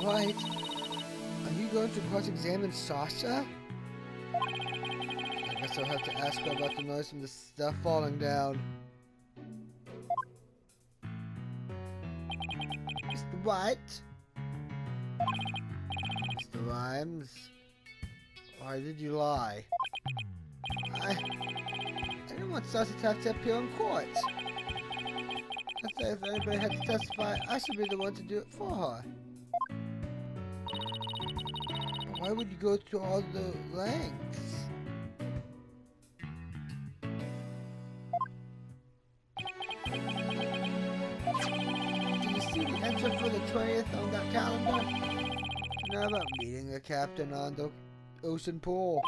Right. Are you going to cross-examine Sasha? I guess I'll have to ask her about the noise from the stuff falling down. Mr. White? Mr. Rhymes? Why did you lie? I didn't want Sasha to have to appear in court. I said if anybody had to testify, I should be the one to do it for her. Why would you go to all the lengths? Did you see the entry for the 20th on that calendar? You know about meeting the captain on the ocean pool?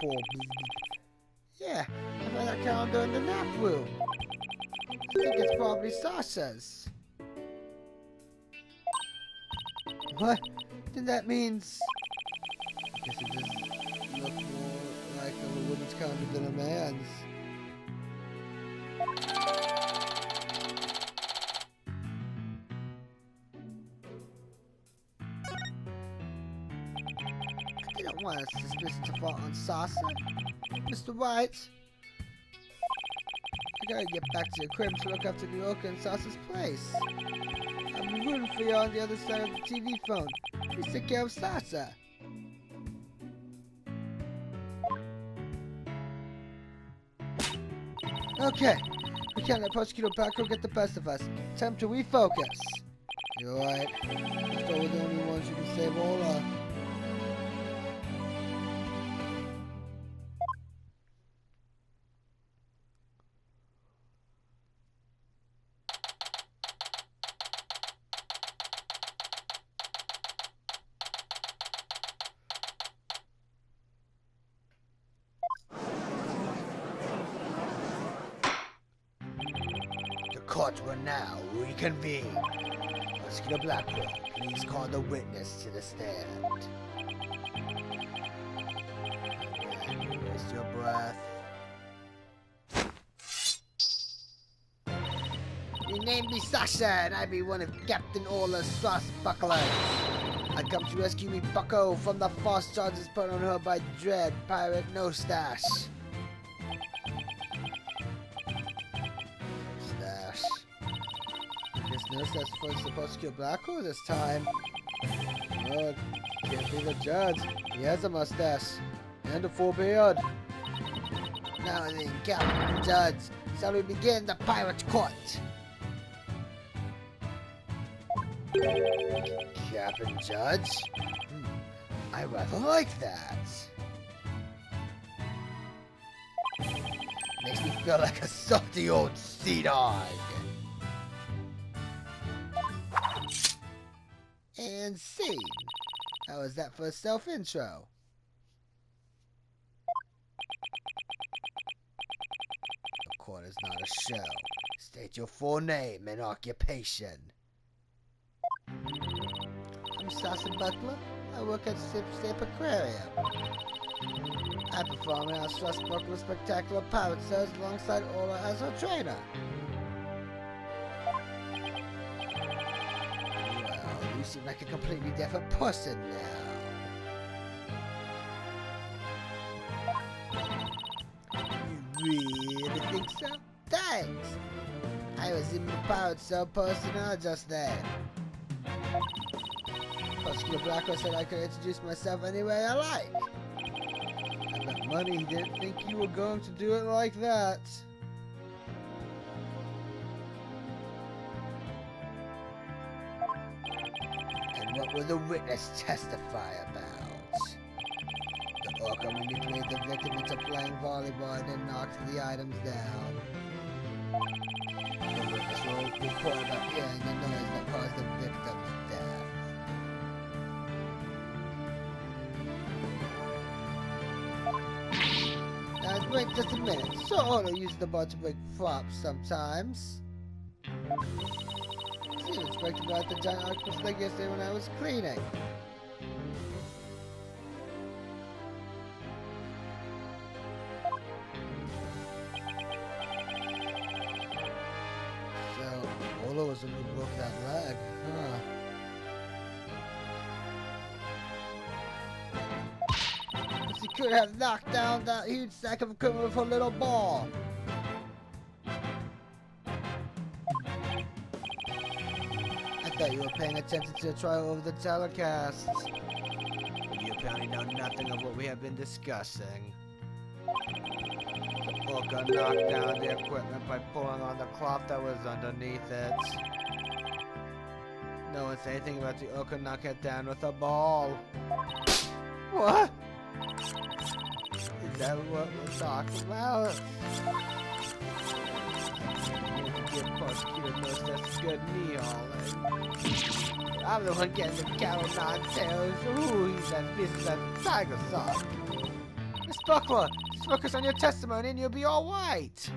Pool. Yeah, I found that calendar in the nap room. I think it's probably Sasha's. What? Then that means... I guess it does look more like a woman's calendar than a man's. I didn't want a suspicion to fall on Sasha. Mr. White, I gotta get back to your crib to look after the Orca and Sasha's place. I'll be rooting for you on the other side of the TV phone. Please take care of Sasha. Okay, we can't let Prosecutor Paco get the best of us. Time to refocus. You're right. After all, we're the only ones who can save Ola. Court will now reconvene. Prosecutor Blackwell, please call the witness to the stand. Rest your breath. Your name be Sasha, and I be one of Captain Ola's swashbucklers. I come to rescue me bucko from the false charges put on her by Dread Pirate No Stash. That's supposed to prosecute Blackwell this time. Oh, can't be the judge. He has a mustache and a full beard. Now then, Captain Judge, shall we begin the pirate court? Captain Judge? I rather like that. Makes me feel like a salty old sea dog. And scene. How was that for a self-intro? The court is not a show. State your full name and occupation. I'm Sasha Butler. I work at Sip Aquarium. I perform in our swashbuckler spectacular pirate shows alongside Ola as her trainer. You seem like a completely different person now. You really think so? Thanks! I was in the pirate show personnel just then. Prosecutor Blackwell said I could introduce myself any way I like. I bet money he didn't think you were going to do it like that. What will the witness testify about? The orca manipulated the victim into playing volleyball and then knocked the items down. The witness will report about hearing the noise that caused the victim's death. Now wait just a minute. So Ola uses the bar to break flops sometimes. I was expecting about the giant octopus leg yesterday when I was cleaning. So, Ola was the one who broke that leg, huh? she could have knocked down that huge sack of equipment with her little ball. I thought you were paying attention to the trial over the telecast. You apparently know nothing of what we have been discussing. The Orca knocked down the equipment by pulling on the cloth that was underneath it. No one said anything about the Orca knocking it down with a ball. What? Is that what we're talking about? You can get prosecuted most that's good knee hauling. I'm the one getting the cattle non-tails. Ooh, he's that business as a tiger sock. Miss Buckler, just focus on your testimony and you'll be alright.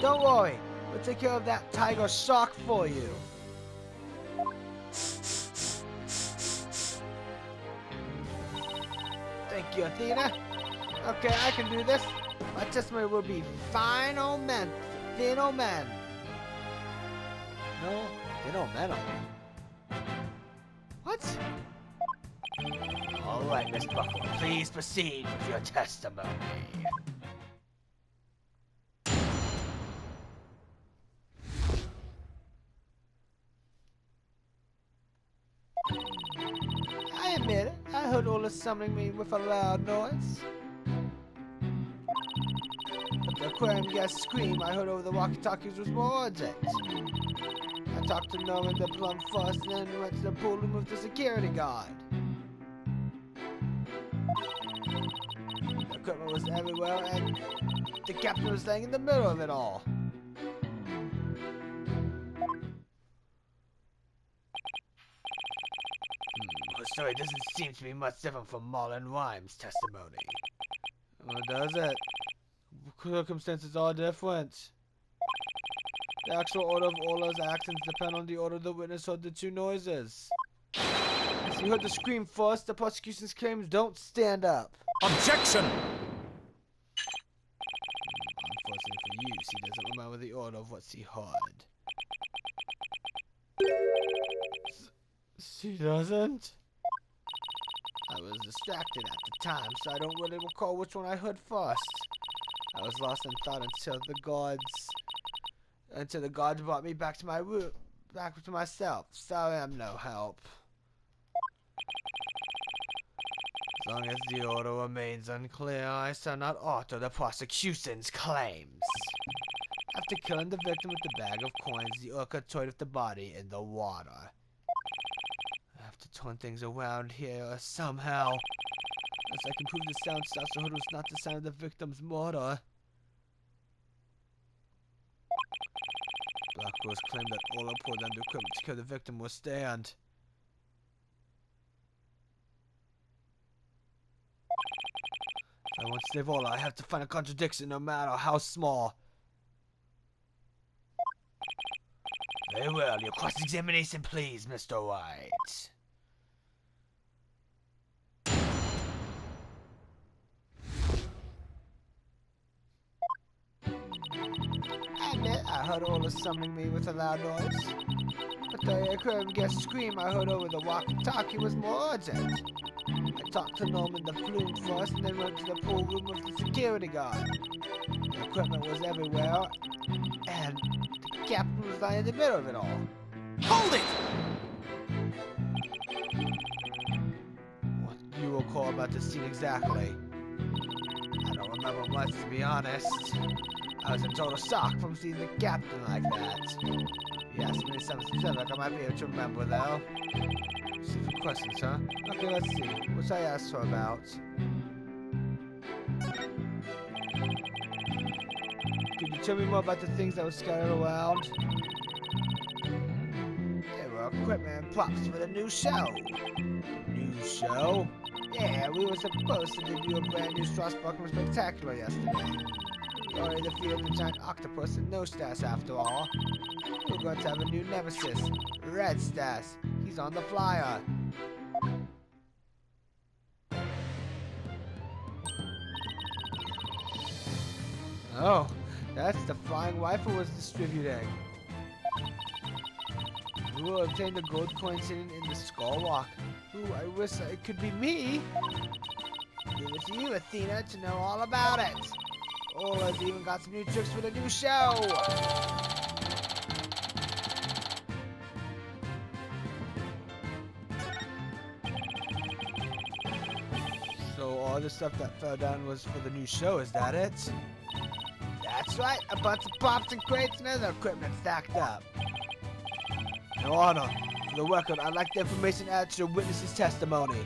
Don't worry, we'll take care of that tiger shark for you. Thank you, Athena. Okay, I can do this. My testimony will be fine old men. Thin old men. No, thin old men. What? Alright, Miss Buckler, please proceed with your testimony. I admit it. I heard Ola summoning me with a loud noise. But the aquarium guest scream I heard over the walkie-talkies was more urgent. I talked to Norman the plum first and then went to the pool room with the security guard. The equipment was everywhere and the captain was laying in the middle of it all. So it doesn't seem to be much different from Marlon Rhymes' testimony. Well, does it? Circumstances are different. The actual order of Ola's actions depend on the order the witness heard the two noises. If you heard the scream first, the prosecution's claims don't stand up. Objection! Unfortunately for you, she doesn't remember the order of what she heard. She doesn't? I was distracted at the time, so I don't really recall which one I heard first. I was lost in thought until the guards brought me back to my room, back to myself. Sorry, I'm no help. As long as the order remains unclear, I shall not alter the prosecution's claims. After killing the victim with the bag of coins, the orca toyed with the body in the water. I have to turn things around here somehow. Unless I can prove the sound Sasha heard was not the sound of the victim's murder. Black Rose claimed that Ola poured down the equipment to kill the victim will stand. If I want to save Ola, I have to find a contradiction no matter how small. Very well, your cross-examination please, Mr. White. I admit I heard Ola summoning me with a loud noise. But the aquarium guest scream I heard over the walkie-talkie was more urgent. I talked to Norman the flume first and then went to the pool room with the security guard. The equipment was everywhere, and the captain was lying in the middle of it all. Hold it! What do you recall about the scene exactly? I don't remember much, to be honest. I was in total shock from seeing the captain like that. You asked me something specific I might be able to remember, though. Specific questions, huh? Okay, let's see. What should I ask her about? Could you tell me more about the things that were scattered around? They were equipment and props for the new show. New show? Yeah, we were supposed to debut a brand new Strasbourg Spectacular yesterday. Only the field of the giant octopus and no Stas after all. We're going to have a new nemesis, Red Stas. He's on the flyer. Oh, that's the flying rifle was distributing. We will obtain the gold coins hidden in the skull rock. Ooh, I wish it could be me. Leave it to you, Athena, to know all about it. Oh, I've even got some new tricks for the new show. So all the stuff that fell down was for the new show, is that it? That's right, a bunch of pops and crates and other equipment stacked up. Your Honor, for the record, I'd like the information added to the witness's testimony.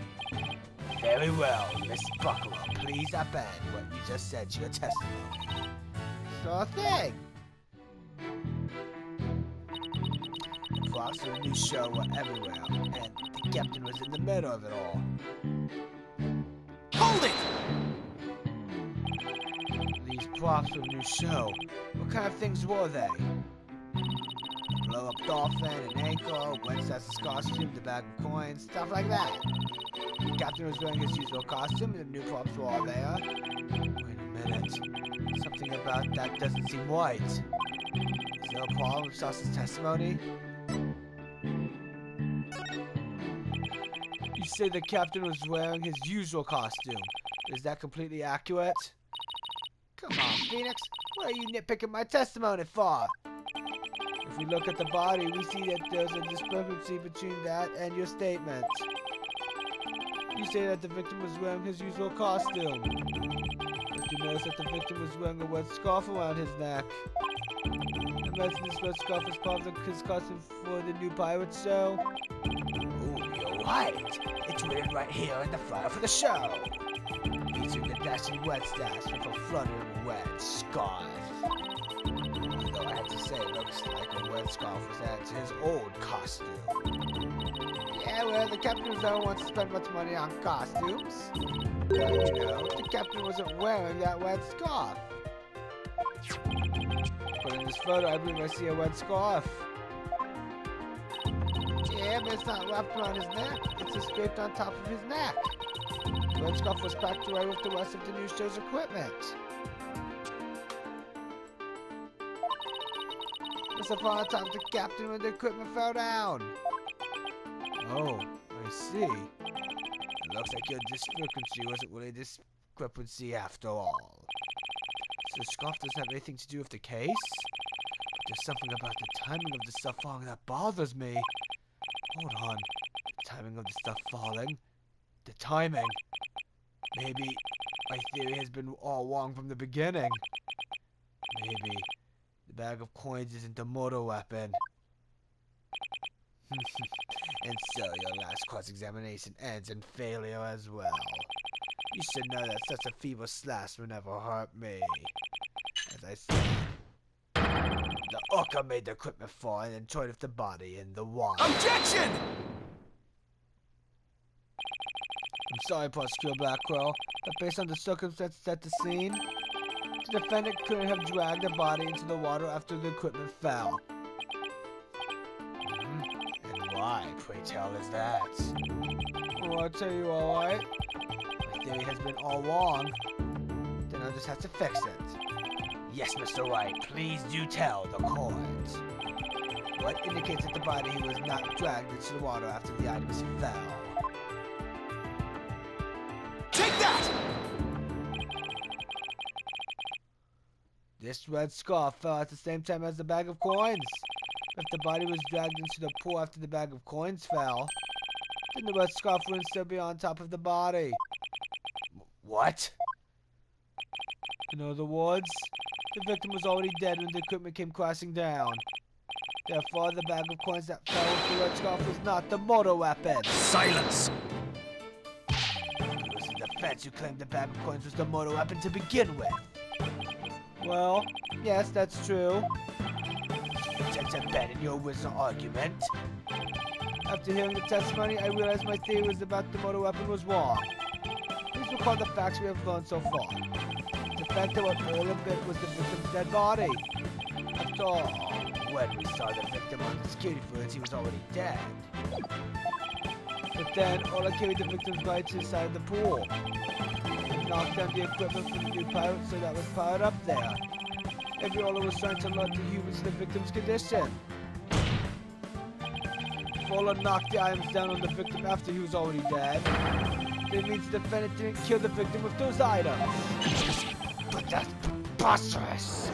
Very well, Miss Buckler, please append what you just said to your testimony. Sure thing. The props for the new show were everywhere, and the captain was in the middle of it all. Hold it! These props for the new show, what kind of things were they? A blow-up dolphin, an ankle, Wednesday's costume, the bag of coins, stuff like that. The captain was wearing his usual costume, and the new props were all there. Wait a minute. Something about that doesn't seem right. Is there a problem with Sauce's testimony? You say the captain was wearing his usual costume. Is that completely accurate? Come on, Phoenix. What are you nitpicking my testimony for? If we look at the body, we see that there's a discrepancy between that and your statement. You say that the victim was wearing his usual costume. But you notice that the victim was wearing a red scarf around his neck. Imagine this red scarf is part of his costume for the new pirate show. Ooh, you're right. It's written right here in the flyer for the show. Featuring the dashing red stash with a fluttering red scarf. Although I have to say, it looks like a red scarf was added to his old costume. Yeah, well, the captain don't want to spend much money on costumes. But, you know, the captain wasn't wearing that red scarf. But in this photo, I believe I see a red scarf. Yeah, but it's not wrapped around his neck. It's just draped on top of his neck. The red scarf was packed away with the rest of the new show's equipment. Must have fallen on top of the captain when the equipment fell down. Oh, I see. It looks like your discrepancy wasn't really discrepancy after all. So the scarf doesn't have anything to do with the case? But there's something about the timing of the stuff falling that bothers me. Hold on. The timing of the stuff falling? The timing? Maybe my theory has been all wrong from the beginning. Maybe the bag of coins isn't the mortal weapon. And so your last cross-examination ends in failure as well. You should know that such a feeble slash will never hurt me. As I said, the orca made the equipment fall and then toyed with the body in the water. Objection! I'm sorry, Prosecutor Blackwell, but based on the circumstances at the scene, the defendant couldn't have dragged the body into the water after the equipment fell. Why, pray tell, is that? Well, I'll tell you all right. My theory has been all wrong. Then I'll just have to fix it. Yes, Mr. White, please do tell the court. What indicates that the body was not dragged into the water after the items fell? Take that! This red scarf fell at the same time as the bag of coins. If the body was dragged into the pool after the bag of coins fell, then the red scarf wouldn't still be on top of the body. What? In other words, the victim was already dead when the equipment came crashing down. Therefore, the bag of coins that fell with the red scarf was not the mortal weapon. Silence! It was the defense who claimed the bag of coins was the mortal weapon to begin with. Well, yes, that's true. Since abandon your original argument. After hearing the testimony, I realized my theory was about the mortal weapon was wrong. Please recall the facts we have learned so far. The fact that what all of it was the victim's dead body. After all, when we saw the victim on the security footage, he was already dead. But then, all I carried the victim's body to the side of the pool. And knocked down the equipment from the new pirate so that was piled up there. Every Ola was trying to alert the humans to the victim's condition. Before Ola knocked the items down on the victim after he was already dead, that means the defendant didn't kill the victim with those items. But that's preposterous.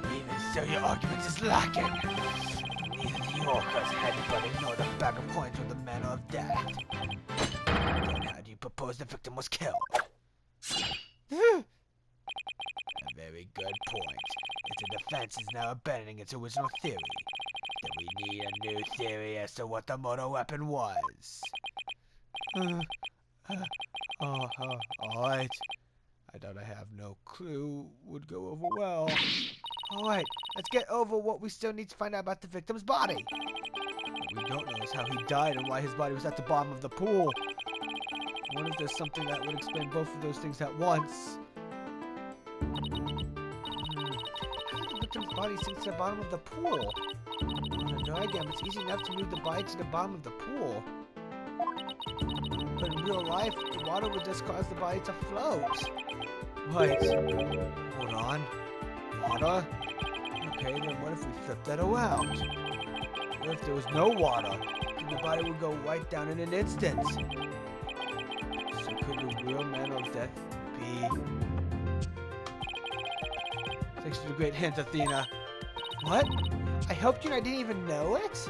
Even so, your argument is lacking. Neither the orcas had anybody nor the bag of coins or the manner of death. Then how do you propose the victim was killed? A very good point. If the defense is now abandoning its original theory, then we need a new theory as to what the mortal weapon was. Alright. I doubt I have no clue would go over well. Alright, let's get over what we still need to find out about the victim's body. What we don't know is how he died and why his body was at the bottom of the pool. I wonder if there's something that would explain both of those things at once. How did the victim's body sink to the bottom of the pool? On a diagram, it's easy enough to move the body to the bottom of the pool. But in real life, the water would just cause the body to float. Right. Hold on. Water? Okay, then what if we flip that around? What if there was no water? Then the body would go right down in an instant. So could the real man of death be... Thanks for the great hint, Athena. What? I hoped you and I didn't even know it?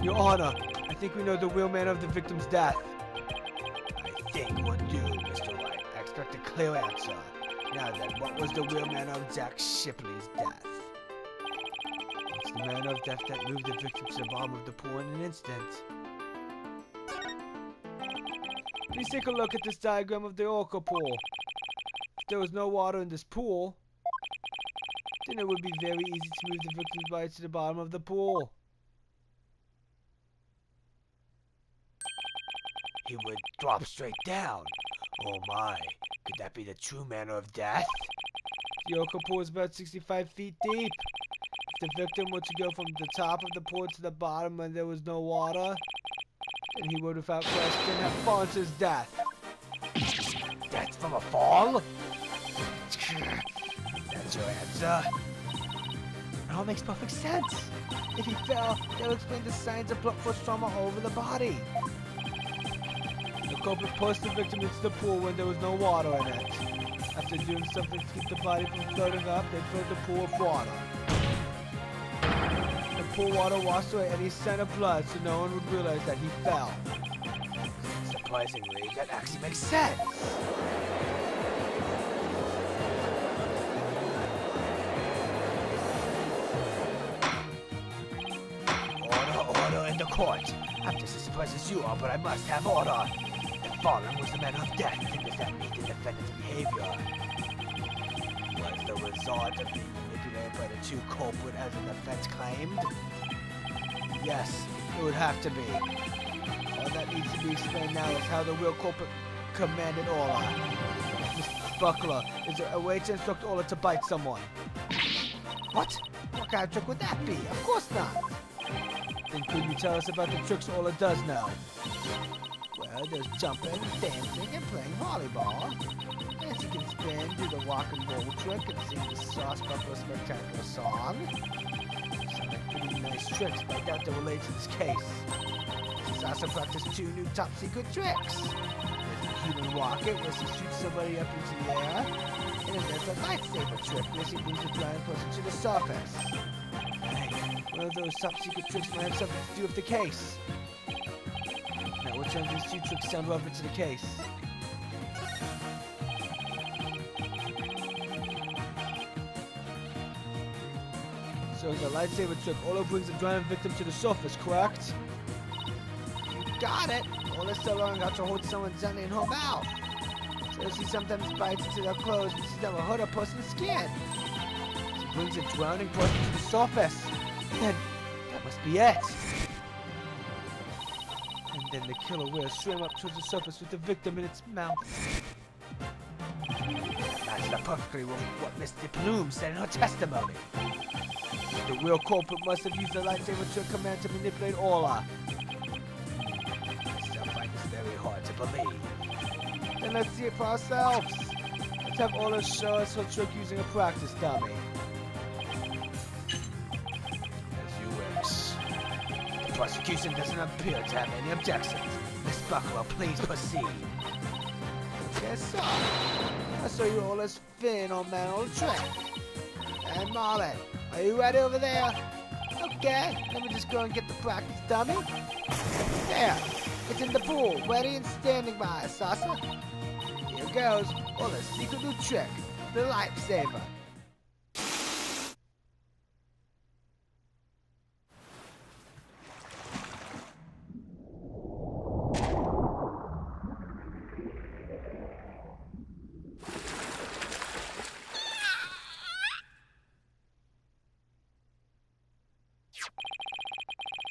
Your Honor, I think we know the real man of the victim's death. I think we're due, Mr. White. I expect a clear answer. Now then, what was the real man of Jack Shipley's death? It's the man of death that moved the victim to the bottom of the pool in an instant. Please take a look at this diagram of the orca pool. If there was no water in this pool, then it would be very easy to move the victim's body to the bottom of the pool. He would drop straight down. Oh my, could that be the true manner of death? The orca pool is about 65 feet deep. If the victim were to go from the top of the pool to the bottom when there was no water, then he would without question have fallen to his death. Death from a fall? That's your answer. It all makes perfect sense. If he fell, that would explain the signs of blunt force trauma all over the body. The culprit pushed the victim into the pool when there was no water in it. After doing something to keep the body from floating up, they filled the pool with water. The pool water washed away any sign of blood, so no one would realize that he fell. Surprisingly, that actually makes sense. Order in the court. I'm just as surprised as you are, but I must have order. If fallen was the man of death, then does that mean the defendant's behavior was the result of being manipulated by the true culprit as the defense claimed? Yes, it would have to be. All that needs to be explained now is how the real culprit commanded Ola. Mr. Buckler, is there a way to instruct Ola to bite someone? What? What kind of trick would that be? Of course not. Then could you tell us about the tricks Ola does know? Well, there's jumping, dancing, and playing volleyball. Yes, you can spin, do the rock and roll trick, and sing the Sauce Buckler Spectacular song. Sound like pretty nice tricks, but I doubt they're related to this case. She's also practiced 2 new top secret tricks. There's the human rocket, where she shoots somebody up into the air. And then there's a lightsaber trick, where she brings a blind person to the surface. Hey, one of those top secret tricks might have something to do with the case. Now, which one of these 2 tricks sound relevant to the case? So the lightsaber trick, Ola brings the drowning victim to the surface, correct? You got it! Ola's still learning how to hold someone gently in her mouth. So she sometimes bites into their clothes, but she's never hurt a person's skin. She brings a drowning person to the surface. Then, that must be it. And then the killer will swim up towards the surface with the victim in its mouth. That's perfectly what Mr. Bloom said in her testimony. The real culprit must have used the lightsaber trick command to manipulate Ola. I still find this very hard to a lead. Then let's see it for ourselves. Let's have Ola show us her trick using a practice dummy. As you wish. The prosecution doesn't appear to have any objections. Miss Buckwell, please proceed. Yes, sir. I saw you Ola's fin on that old trick. And Marlon, are you ready over there? Okay, let me just go and get the practice dummy. There, it's in the pool, ready and standing by, Sasa. Here goes, Ola's secret new trick, the lifesaver.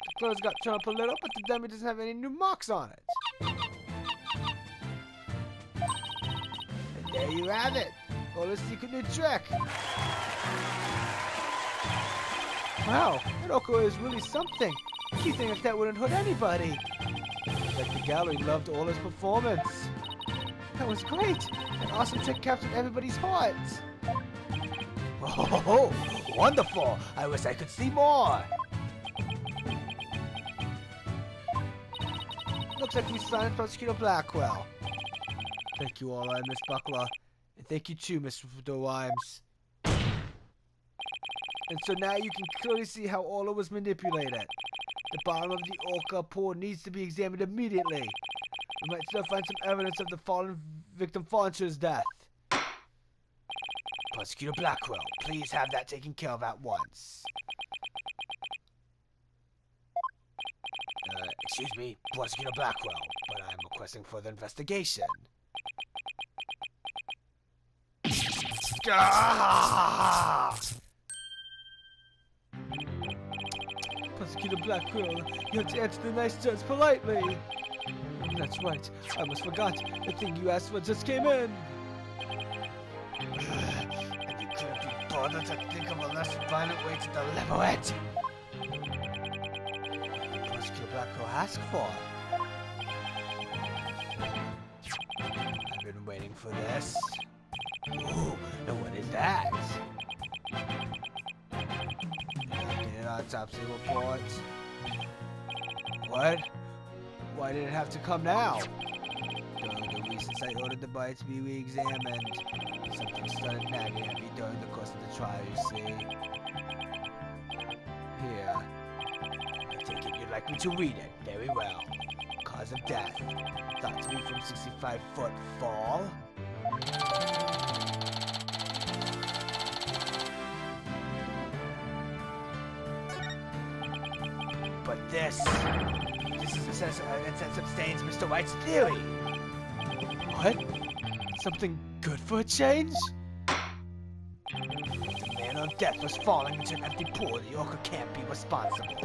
The clothes got torn up a little, but the dummy doesn't have any new marks on it. And there you have it, Ola's secret new trick. Wow, that Oko is really something. You'd think that wouldn't hurt anybody. Like the gallery loved Ola's performance. That was great. An awesome trick captured everybody's hearts. Oh, wonderful! I wish I could see more. Looks like we signed Prosecutor Blackwell. Thank you, Ola and Miss Buckler. And thank you too, Mr. Wimes. And so now you can clearly see how Ola was manipulated. The bottom of the Orca pool needs to be examined immediately. We might still find some evidence of the fallen victim Fauncher's death. Prosecutor Blackwell, please have that taken care of at once. Excuse me, Prosecutor Blackwell, but I'm requesting further investigation. Ah! Prosecutor Blackwell, you have to answer the nice judge politely. That's right, I almost forgot. The thing you asked for just came in. If you couldn't be bothered to think of a less violent way to deliver it. Prosecutor Blackwell asked for. I've been waiting for this. Ooh, and what is that? Looking at autopsy report. What? Why did it have to come now? During the recent I ordered the body to be re-examined. Something started nagging at me during the course of the trial, you see. Here. I take it you'd like me to read it. Very well. Cause of death. Thought to be from 65-foot fall. But this is evidence that sustains Mr. White's theory. What? Something good for a change? The manner of death was falling into an empty pool. The Orca can't be responsible.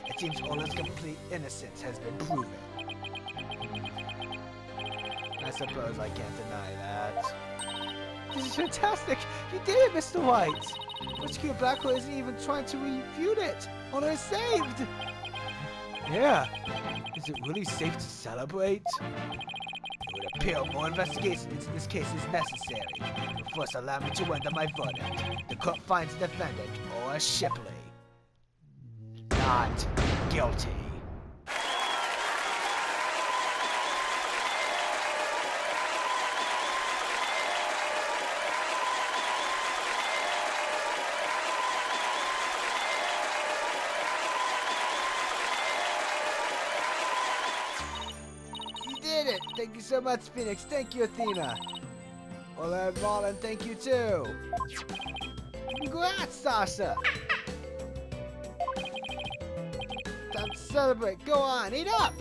It seems Ola's complete innocence has been proven. I suppose I can't deny that. This is fantastic! You did it, Mr. White! Prosecutor Blackwell isn't even trying to refute it! Ola is saved! Yeah. Is it really safe to celebrate? It would appear more investigation into this case is necessary. But first allow me to render my verdict. The court finds the defendant, Ola Shipley, not guilty. Thank you so much, Phoenix. Thank you, Athena. Ola and Marlon, thank you too. Congrats, Sasha. Time to celebrate. Go on, eat up.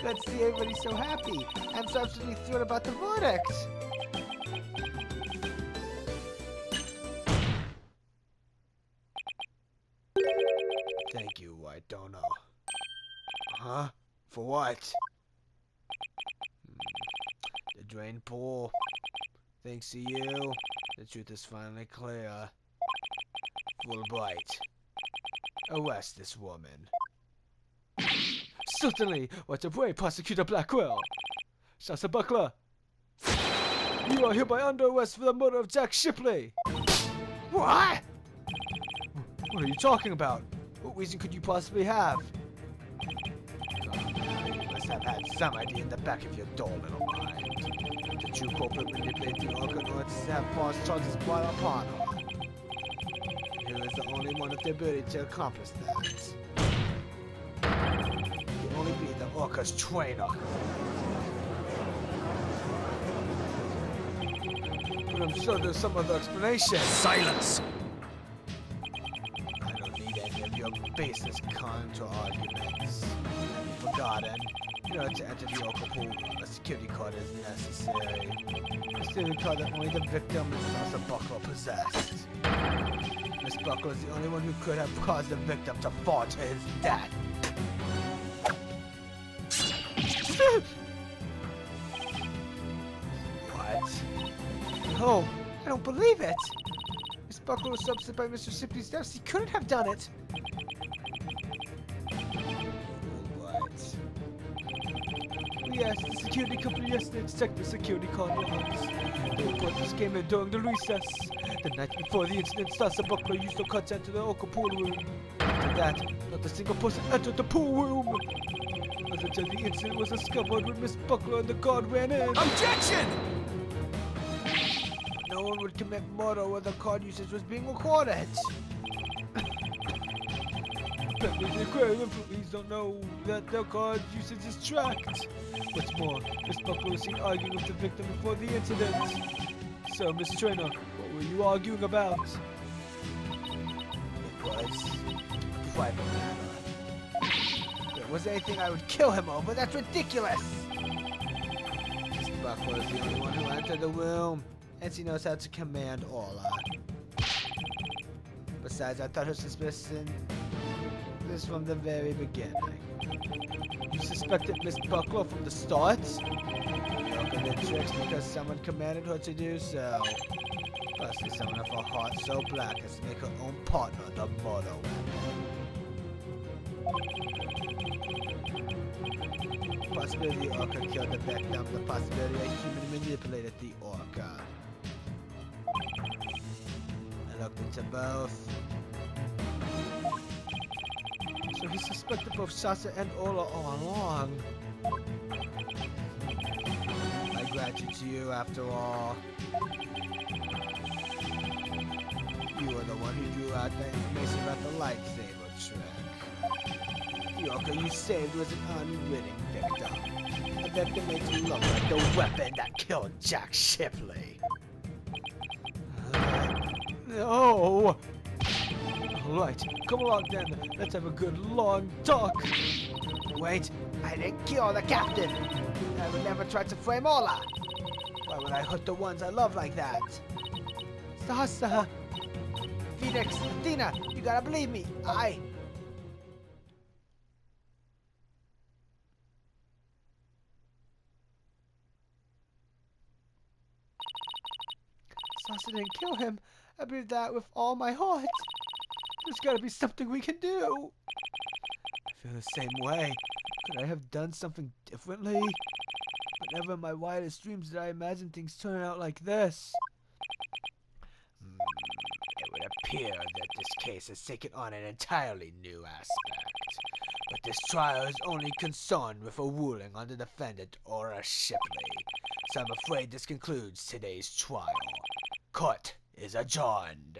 Glad to see everybody so happy. I'm so absolutely thrilled about the verdict. Thank you, White Donor. Huh? For what? The drain pool. Thanks to you, the truth is finally clear. Fulbright, arrest this woman. Certainly. What a way, Prosecutor Blackwell. Shasta Buckler. You are hereby under arrest for the murder of Jack Shipley. What? What are you talking about? What reason could you possibly have? You must have had some idea in the back of your dull little mind. The true culprit manipulated the organ in order to have false charges brought upon her. And who is the only one with the ability to accomplish that? It can only be the Orca's trainer. But I'm sure there's some other explanation. Silence! I don't need any of your baseless counter arguments. Have you forgotten? In order to enter the Orca pool, a security card is necessary. A security card that only the victim and Sasa Buckler possessed. Miss Buckler is the only one who could have caused the victim to fall to his death. What? No, I don't believe it. Miss Buckler was substituted by Mr. Shipley's death. He couldn't have done it. What? We asked the security company yesterday to check the security card logs. The reporters came in during the recess. The night before the incident, Sasa Buckler used the cut to enter the Orca pool room. After that, not a single person entered the pool room. Until the incident was discovered when Miss Buckler and the guard ran in. Objection! No one would commit murder where the card usage was being recorded. Apparently the aquarium employees don't know that their card usage is tracked. What's more, Miss Buckler was seen arguing with the victim before the incident. So, Miss Trainer, what were you arguing about? It was a private matter. If it was anything I would kill him over, that's ridiculous! Miss Buckler is the only one who entered the room, and she knows how to command Orla. Besides, I thought her suspicion was from the very beginning. You suspected Miss Buckler from the start? Orca did tricks because someone commanded her to do so. Possibly someone of a heart so black as to make her own partner the murder weapon. Possibility the Orca killed the victim, the possibility a human manipulated the Orca. I looked into both. So he suspected both Sasa and Ola all along. My gratitude to you, after all. You were the one who drew out the information about the lightsaber trick. The Orca you saved was an unwitting victim. A victim made you look like the weapon that killed Jack Shipley. No! Alright, come along then. Let's have a good long talk. Wait, I didn't kill the captain. I would never try to frame Ola. Why would I hurt the ones I love like that? Sasa! Phoenix, Athena, you gotta believe me. Sasa didn't kill him. I believe that with all my heart. There's gotta be something we can do. I feel the same way. Could I have done something differently? But never in my wildest dreams did I imagine things turning out like this. It would appear that this case has taken on an entirely new aspect. But this trial is only concerned with a ruling on the defendant Aura Shipley. So I'm afraid this concludes today's trial. Court is adjourned.